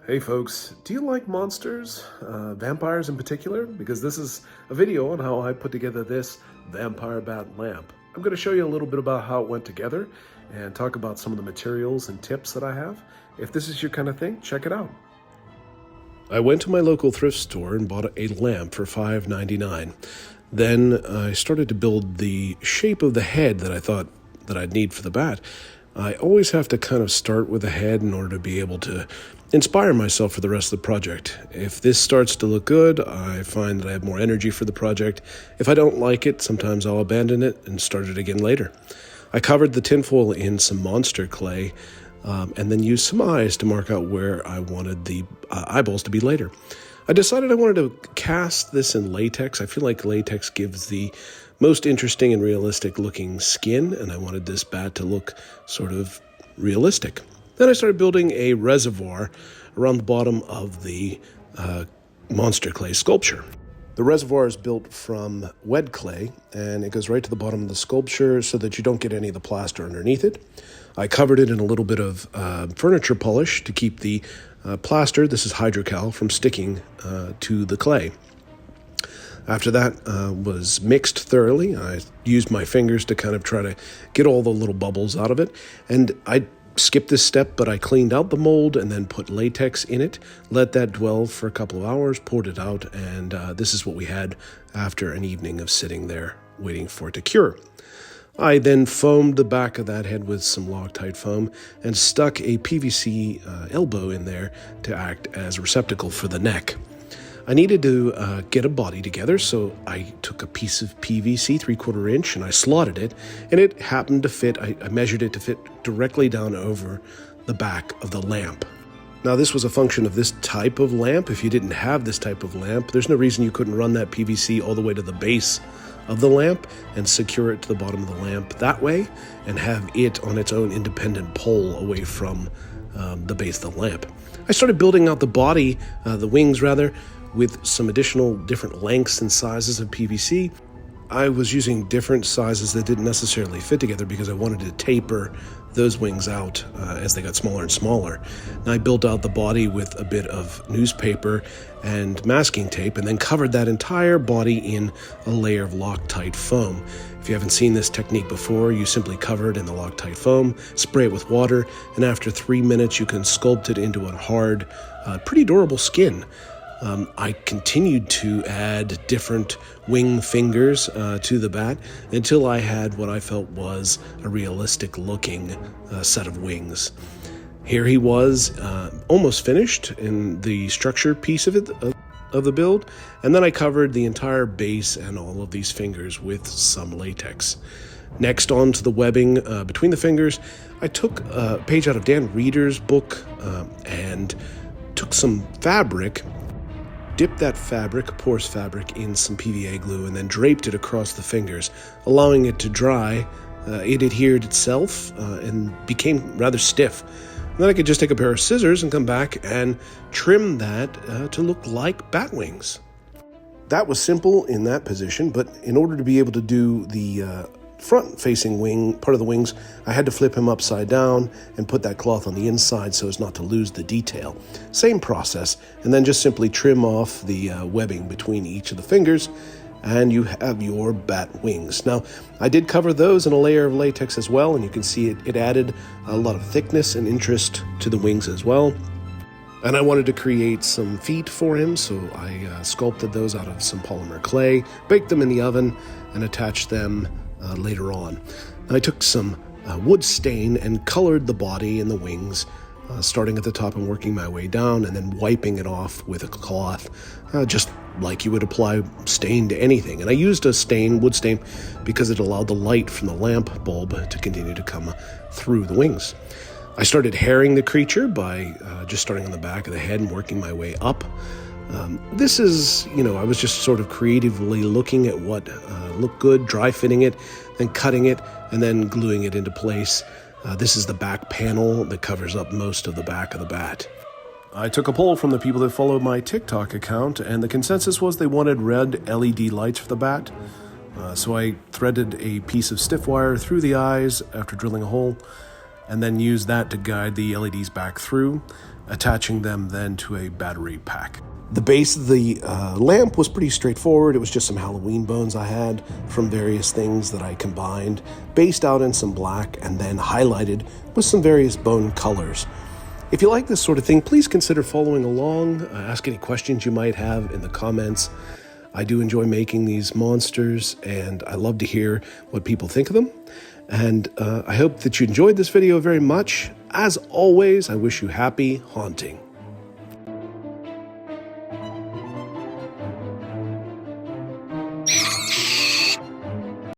Hey folks, do you like monsters? Vampires in particular? Because this is a video on how I put together this vampire bat lamp. I'm going to show you a little bit about how it went together and talk about some of the materials and tips that I have. If this is your kind of thing, check it out. I went to my local thrift store and bought a lamp for $5.99. Then I started to build the shape of the head that I thought that I'd need for the bat. I always have to kind of start with the head in order to be able to inspire myself for the rest of the project. If this starts to look good, I find that I have more energy for the project. If I don't like it, sometimes I'll abandon it and start it again later. I covered the tinfoil in some monster clay and then used some eyes to mark out where I wanted the eyeballs to be later. I decided I wanted to cast this in latex. I feel like latex gives the most interesting and realistic looking skin, and I wanted this bat to look sort of realistic. Then I started building a reservoir around the bottom of the monster clay sculpture. The reservoir is built from wet clay, and it goes right to the bottom of the sculpture so that you don't get any of the plaster underneath it. I covered it in a little bit of furniture polish to keep the plaster, this is hydrocal, from sticking to the clay. After that was mixed thoroughly, I used my fingers to kind of try to get all the little bubbles out of it. And I skipped this step, but I cleaned out the mold and then put latex in it, let that dwell for a couple of hours, poured it out, and this is what we had after an evening of sitting there waiting for it to cure. I then foamed the back of that head with some Loctite foam and stuck a PVC elbow in there to act as a receptacle for the neck. I needed to get a body together, so I took a piece of PVC 3/4 inch and I slotted it, and it happened to fit. I measured it to fit directly down over the back of the lamp. Now, this was a function of this type of lamp. If you didn't have this type of lamp, there's no reason you couldn't run that PVC all the way to the base of the lamp and secure it to the bottom of the lamp that way and have it on its own independent pole away from the base of the lamp. I started building out the body, the wings rather, with some additional different lengths and sizes of PVC. I was using different sizes that didn't necessarily fit together because I wanted to taper those wings out as they got smaller and smaller. And I built out the body with a bit of newspaper and masking tape and then covered that entire body in a layer of Loctite foam. If you haven't seen this technique before, you simply cover it in the Loctite foam, spray it with water, and after 3 minutes you can sculpt it into a hard, pretty durable skin. I continued to add different wing fingers to the bat until I had what I felt was a realistic looking set of wings. Here he was, almost finished in the structure piece of it, of the build, and then I covered the entire base and all of these fingers with some latex. Next, onto the webbing between the fingers, I took a page out of Dan Reeder's book and took some fabric, dipped that fabric, porous fabric, in some PVA glue and then draped it across the fingers, allowing it to dry. It adhered itself and became rather stiff. And then I could just take a pair of scissors and come back and trim that to look like bat wings. That was simple in that position, but in order to be able to do the front-facing wing, part of the wings, I had to flip him upside down and put that cloth on the inside so as not to lose the detail. Same process, and then just simply trim off the webbing between each of the fingers, and you have your bat wings. Now, I did cover those in a layer of latex as well, and you can see it added a lot of thickness and interest to the wings as well. And I wanted to create some feet for him, so I sculpted those out of some polymer clay, baked them in the oven, and attached them later on. I took some wood stain and colored the body and the wings, starting at the top and working my way down and then wiping it off with a cloth, just like you would apply stain to anything. And I used a stain, wood stain, because it allowed the light from the lamp bulb to continue to come through the wings. I started hairing the creature by just starting on the back of the head and working my way up. This is, I was just sort of creatively looking at what looked good, dry fitting it, then cutting it, and then gluing it into place. This is the back panel that covers up most of the back of the bat. I took a poll from the people that followed my TikTok account, and the consensus was they wanted red LED lights for the bat. So I threaded a piece of stiff wire through the eyes after drilling a hole, and then use that to guide the LEDs back through, attaching them then to a battery pack. The base of the lamp was pretty straightforward. It was just some Halloween bones I had from various things that I combined, based out in some black and then highlighted with some various bone colors. If you like this sort of thing, please consider following along. Ask any questions you might have in the comments. I do enjoy making these monsters, and I love to hear what people think of them. And I hope that you enjoyed this video very much. As always, I wish you happy haunting.